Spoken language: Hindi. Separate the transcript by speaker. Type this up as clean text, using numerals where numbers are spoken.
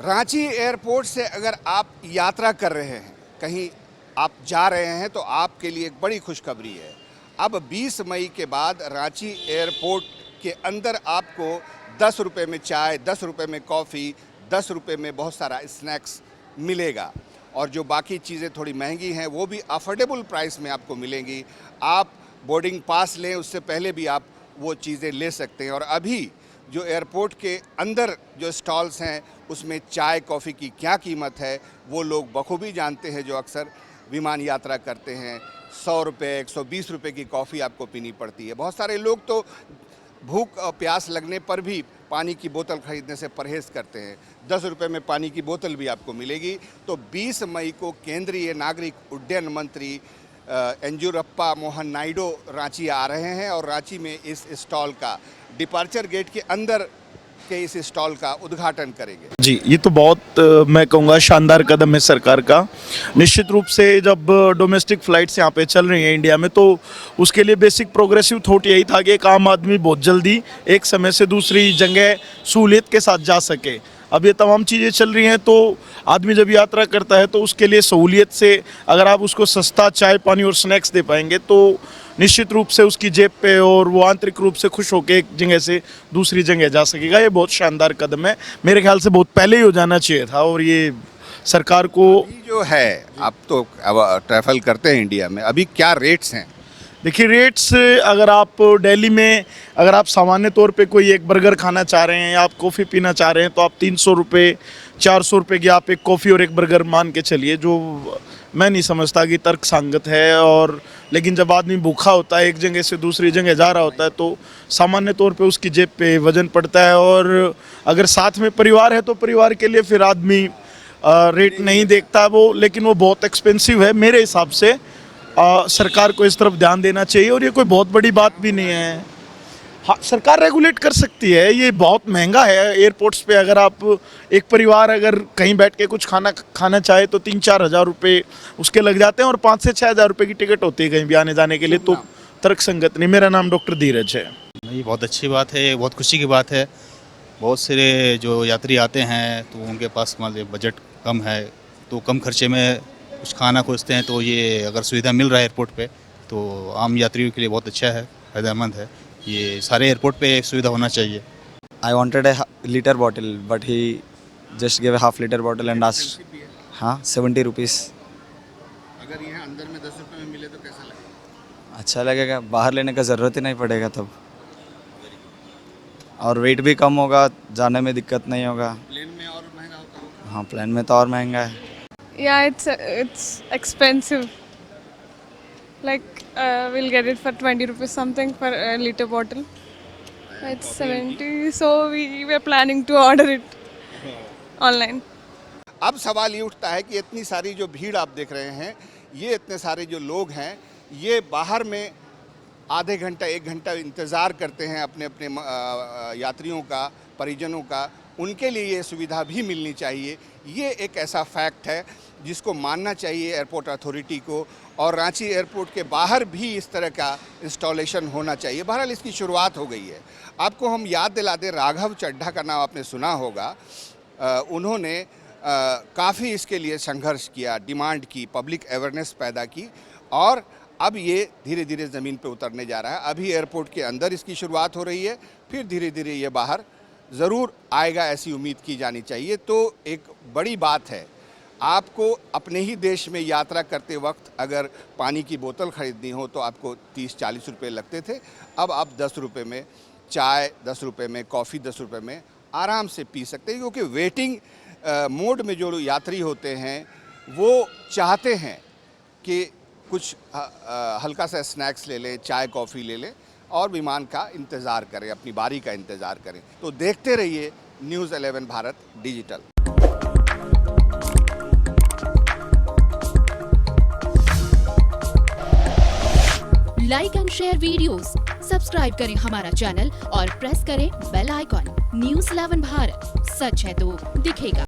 Speaker 1: रांची एयरपोर्ट से अगर आप यात्रा कर रहे हैं, कहीं आप जा रहे हैं, तो आपके लिए एक बड़ी खुशखबरी है। अब 20 मई के बाद रांची एयरपोर्ट के अंदर आपको 10 रुपये में चाय, 10 रुपये में कॉफ़ी, 10 रुपये में बहुत सारा स्नैक्स मिलेगा। और जो बाकी चीज़ें थोड़ी महंगी हैं वो भी अफोर्डेबल प्राइस में आपको मिलेंगी। आप बोर्डिंग पास लें, उससे पहले भी आप वो चीज़ें ले सकते हैं। और अभी जो एयरपोर्ट के अंदर जो स्टॉल्स हैं उसमें चाय कॉफ़ी की क्या कीमत है वो लोग बखूबी जानते हैं। जो अक्सर विमान यात्रा करते हैं, 100 रुपये 120 रुपये की कॉफ़ी आपको पीनी पड़ती है। बहुत सारे लोग तो भूख और प्यास लगने पर भी पानी की बोतल खरीदने से परहेज़ करते हैं। 10 रुपये में पानी की बोतल भी आपको मिलेगी। तो 20 मई को केंद्रीय नागरिक उड्डयन मंत्री येदियुरप्पा मोहन नायडू रांची आ रहे हैं और रांची में इस स्टॉल का डिपार्चर गेट के अंदर के इस स्टॉल का उद्घाटन करेंगे।
Speaker 2: जी, ये तो बहुत मैं कहूँगा शानदार कदम है सरकार का। निश्चित रूप से जब डोमेस्टिक फ़्लाइट्स यहाँ पे चल रही हैं इंडिया में, तो उसके लिए बेसिक प्रोग्रेसिव थॉट यही था कि एक आम आदमी बहुत जल्दी एक समय से दूसरी जगह सहूलियत के साथ जा सके। अब ये तमाम चीज़ें चल रही हैं, तो आदमी जब यात्रा करता है तो उसके लिए सहूलियत से अगर आप उसको सस्ता चाय पानी और स्नैक्स दे पाएंगे तो निश्चित रूप से उसकी जेब पे और वो आंतरिक रूप से खुश होकर एक जगह से दूसरी जगह जा सकेगा। ये बहुत शानदार कदम है, मेरे ख्याल से बहुत पहले ही हो जाना चाहिए था। और ये सरकार को
Speaker 1: अभी जो है, आप तो ट्रैवल करते हैं इंडिया में, अभी क्या रेट्स हैं?
Speaker 2: देखिए, रेट्स अगर आप दिल्ली में अगर आप सामान्य तौर पे कोई एक बर्गर खाना चाह रहे हैं या आप कॉफ़ी पीना चाह रहे हैं तो आप 300 रुपये 400 रुपये की आप एक कॉफ़ी और एक बर्गर मान के चलिए, जो मैं नहीं समझता कि तर्क संगत है। और लेकिन जब आदमी भूखा होता है, एक जगह से दूसरी जगह जा रहा होता है, तो सामान्य तौर पे उसकी जेब पे वज़न पड़ता है। और अगर साथ में परिवार है तो परिवार के लिए फिर आदमी रेट नहीं देखता वो, लेकिन वो बहुत एक्सपेंसिव है मेरे हिसाब से। सरकार को इस तरफ ध्यान देना चाहिए और ये कोई बहुत बड़ी बात भी नहीं है। हाँ, सरकार रेगुलेट कर सकती है। ये बहुत महंगा है एयरपोर्ट्स पे। अगर आप एक परिवार अगर कहीं बैठ के कुछ खाना चाहे तो 3-4 हज़ार रुपये उसके लग जाते हैं और 5 से 6 हज़ार रुपये की टिकट होती है कहीं भी आने जाने के लिए। तो तर्क संगत नहीं। मेरा नाम डॉक्टर धीरज है।
Speaker 3: ये बहुत अच्छी बात है, बहुत खुशी की बात है। बहुत सारे जो यात्री आते हैं तो उनके पास मान लीजिए बजट कम है, तो कम खर्चे में कुछ खाना खोजते हैं, तो ये अगर सुविधा मिल रहा है एयरपोर्ट पे तो आम यात्रियों के लिए बहुत अच्छा है, फ़ायदेमंद है। ये सारे एयरपोर्ट पे एक सुविधा होना चाहिए।
Speaker 4: I wanted a liter bottle, but he just gave a half liter bottle and asked, हाँ 70 रुपीज़।
Speaker 1: अगर यहाँ अंदर में 10 रुपये में मिले तो कैसा लगेगा?
Speaker 4: अच्छा लगेगा, बाहर लेने का ज़रूरत ही नहीं पड़ेगा तब। और वेट भी कम होगा, जाने में दिक्कत नहीं होगा।
Speaker 1: प्लेन में और महंगा होता होगा?
Speaker 4: हाँ, प्लेन में तो और महंगा है।
Speaker 5: Yeah, it's expensive. Like we'll get it for 20 rupees something for a liter bottle. It's 70, so we were planning to order it online.
Speaker 1: अब सवाल ये उठता है कि इतनी सारी जो भीड़ आप देख रहे हैं, ये इतने सारे जो लोग हैं, ये बाहर में आधे घंटा 1 घंटा इंतज़ार करते हैं अपने अपने यात्रियों का, परिजनों का। उनके लिए ये सुविधा भी मिलनी चाहिए। ये एक ऐसा फैक्ट है जिसको मानना चाहिए एयरपोर्ट अथॉरिटी को। और रांची एयरपोर्ट के बाहर भी इस तरह का इंस्टॉलेशन होना चाहिए। बहरहाल इसकी शुरुआत हो गई है। आपको हम याद दिला दें, राघव चड्ढा का नाम आपने सुना होगा। उन्होंने काफ़ी इसके लिए संघर्ष किया, डिमांड की, पब्लिक अवेयरनेस पैदा की और अब ये धीरे धीरे ज़मीन पे उतरने जा रहा है। अभी एयरपोर्ट के अंदर इसकी शुरुआत हो रही है, फिर धीरे धीरे ये बाहर ज़रूर आएगा, ऐसी उम्मीद की जानी चाहिए। तो एक बड़ी बात है, आपको अपने ही देश में यात्रा करते वक्त अगर पानी की बोतल ख़रीदनी हो तो आपको 30-40 रुपये लगते थे। अब आप 10 रुपये में चाय, 10 रुपये में कॉफ़ी, 10 रुपये में आराम से पी सकते हैं। क्योंकि वेटिंग मोड में जो यात्री होते हैं वो चाहते हैं कि कुछ हल्का सा स्नैक्स ले लें, चाय कॉफ़ी ले लें और विमान का इंतज़ार करें, अपनी बारी का इंतज़ार करें। तो देखते रहिए news 11 Bharat digital.
Speaker 6: Like and share videos, subscribe करें हमारा चैनल और प्रेस करें बेल आइकॉन। न्यूज़ 11 भारत, सच है तो दिखेगा।